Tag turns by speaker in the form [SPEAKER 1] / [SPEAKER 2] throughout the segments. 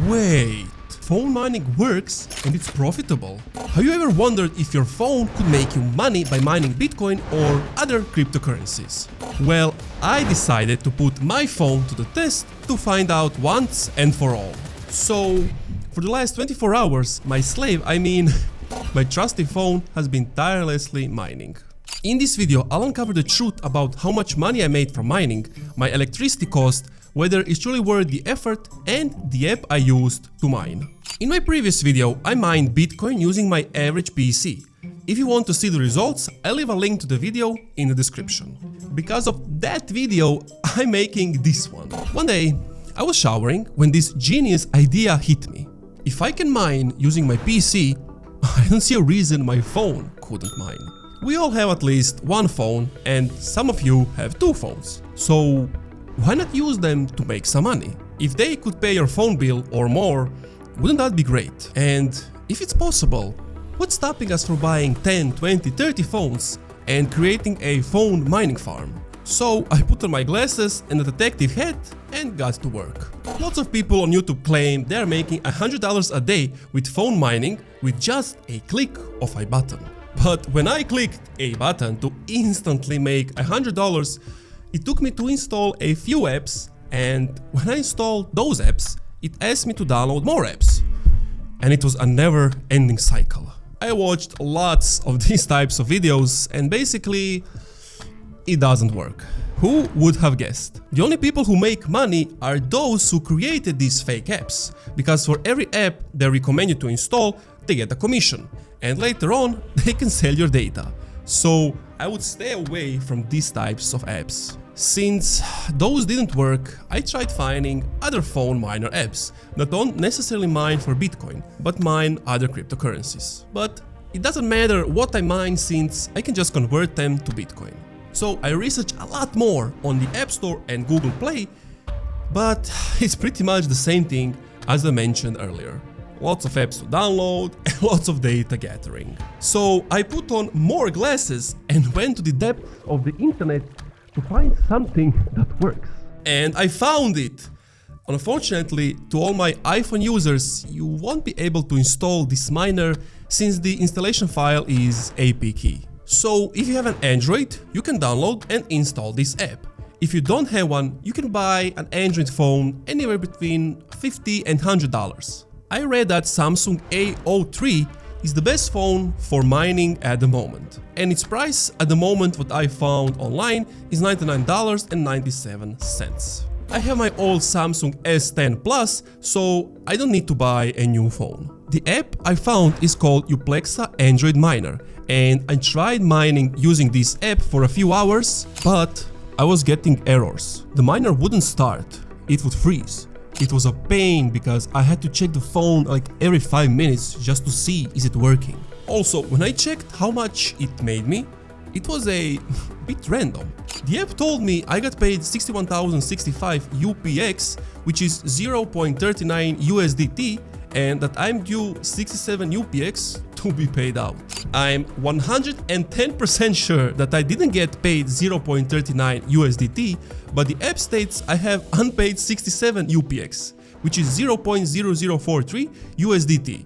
[SPEAKER 1] Wait, phone mining works and it's profitable. Have you ever wondered if your phone could make you money by mining Bitcoin or other cryptocurrencies? Well, I decided to put my phone to the test to find out once and for all. So, for the last 24 hours, my my trusty phone has been tirelessly mining. In this video, I'll uncover the truth about how much money I made from mining, my electricity cost, whether it's truly worth the effort, and the app I used to mine. In my previous video, I mined Bitcoin using my average PC. If you want to see the results, I'll leave a link to the video in the description. Because of that video, I'm making this one. One day, I was showering when this genius idea hit me. If I can mine using my PC, I don't see a reason my phone couldn't mine. We all have at least one phone, and some of you have two phones. So why not use them to make some money? If they could pay your phone bill or more, wouldn't that be great? And if it's possible, what's stopping us from buying 10, 20, 30 phones and creating a phone mining farm? So I put on my glasses and a detective hat and got to work. Lots of people on YouTube claim they're making $100 a day with phone mining with just a click of a button. But when I clicked a button to instantly make $100, it took me to install a few apps, and when I installed those apps, it asked me to download more apps. And it was a never-ending cycle. I watched lots of these types of videos, and basically, it doesn't work. Who would have guessed? The only people who make money are those who created these fake apps, because for every app they recommend you to install, they get a commission, and later on, they can sell your data. So I would stay away from these types of apps. Since those didn't work, I tried finding other phone miner apps that don't necessarily mine for Bitcoin, but mine other cryptocurrencies. But it doesn't matter what I mine since I can just convert them to Bitcoin. So I researched a lot more on the App Store and Google Play, but it's pretty much the same thing as I mentioned earlier. Lots of apps to download and lots of data gathering. So I put on more glasses and went to the depths of the internet to find something that works. And I found it! Unfortunately, to all my iPhone users, you won't be able to install this miner since the installation file is APK. So if you have an Android, you can download and install this app. If you don't have one, you can buy an Android phone anywhere between $50 and $100. I read that Samsung A03 is the best phone for mining at the moment, and its price at the moment what I found online is $99.97. I have my old Samsung S10 Plus, so I don't need to buy a new phone. The app I found is called Uplexa Android Miner, and I tried mining using this app for a few hours, but I was getting errors. The miner wouldn't start, it would freeze. It was a pain because I had to check the phone like every 5 minutes just to see is it working. Also, when I checked how much it made me, it was a bit random. The app told me I got paid 61,065 UPX, which is 0.39 USDT, and that I'm due 67 UPX to be paid out. I'm 110% sure that I didn't get paid 0.39 USDT, but the app states I have unpaid 67 UPX, which is 0.0043 USDT.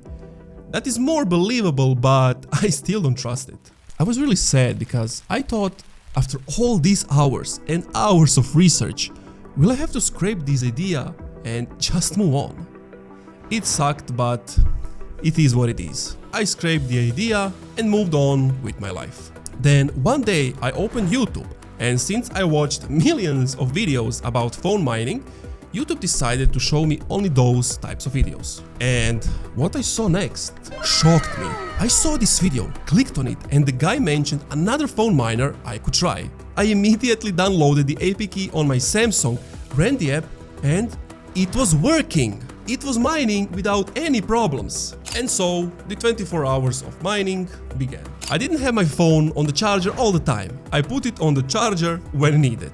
[SPEAKER 1] That is more believable, but I still don't trust it. I was really sad because I thought after all these hours and hours of research, will I have to scrape this idea and just move on? It sucked, but it is what it is. I scraped the idea and moved on with my life. Then one day I opened YouTube, and since I watched millions of videos about phone mining, YouTube decided to show me only those types of videos. And what I saw next shocked me. I saw this video, clicked on it, and the guy mentioned another phone miner I could try. I immediately downloaded the APK on my Samsung, ran the app, and it was working! It was mining without any problems. And so, the 24 hours of mining began. I didn't have my phone on the charger all the time. I put it on the charger when needed.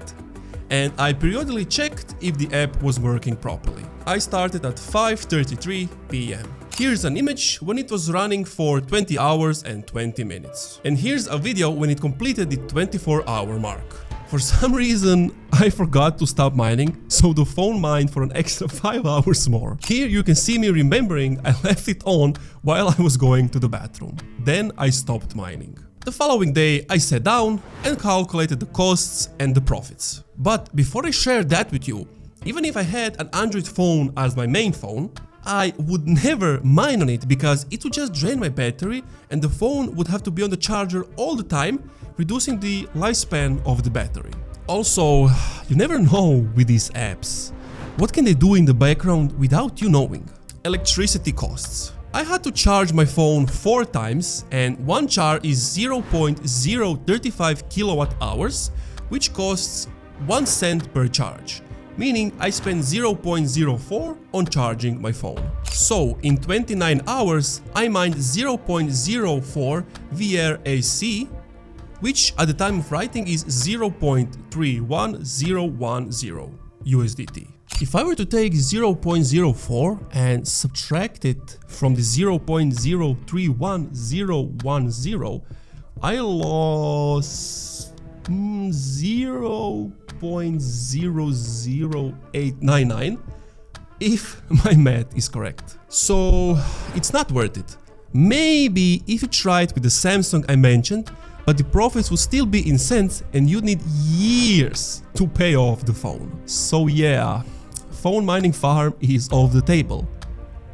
[SPEAKER 1] And I periodically checked if the app was working properly. I started at 5:33 PM. Here's an image when it was running for 20 hours and 20 minutes. And here's a video when it completed the 24-hour mark. For some reason, I forgot to stop mining, so the phone mined for an extra 5 hours more. Here you can see me remembering I left it on while I was going to the bathroom. Then I stopped mining. The following day, I sat down and calculated the costs and the profits. But before I share that with you, even if I had an Android phone as my main phone, I would never mine on it because it would just drain my battery and the phone would have to be on the charger all the time, reducing the lifespan of the battery. Also, you never know with these apps. What can they do in the background without you knowing? Electricity costs. I had to charge my phone 4 times and one charge is 0.035 kilowatt hours, which costs 1 cent per charge, meaning I spent 0.04 on charging my phone. So in 29 hours I mined 0.04 VRAC, which at the time of writing is 0.31010 USDT. If I were to take 0.04 and subtract it from the 0.031010, I lost 0.00899 if my math is correct. So it's not worth it. Maybe if you try it with the Samsung I mentioned, but the profits will still be in cents and you need years to pay off the phone. So yeah, phone mining farm is off the table.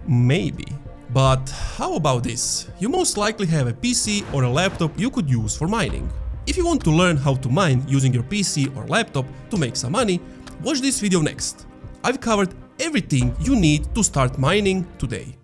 [SPEAKER 1] Maybe. But how about this? You most likely have a PC or a laptop you could use for mining. If you want to learn how to mine using your PC or laptop to make some money, watch this video next. I've covered everything you need to start mining today.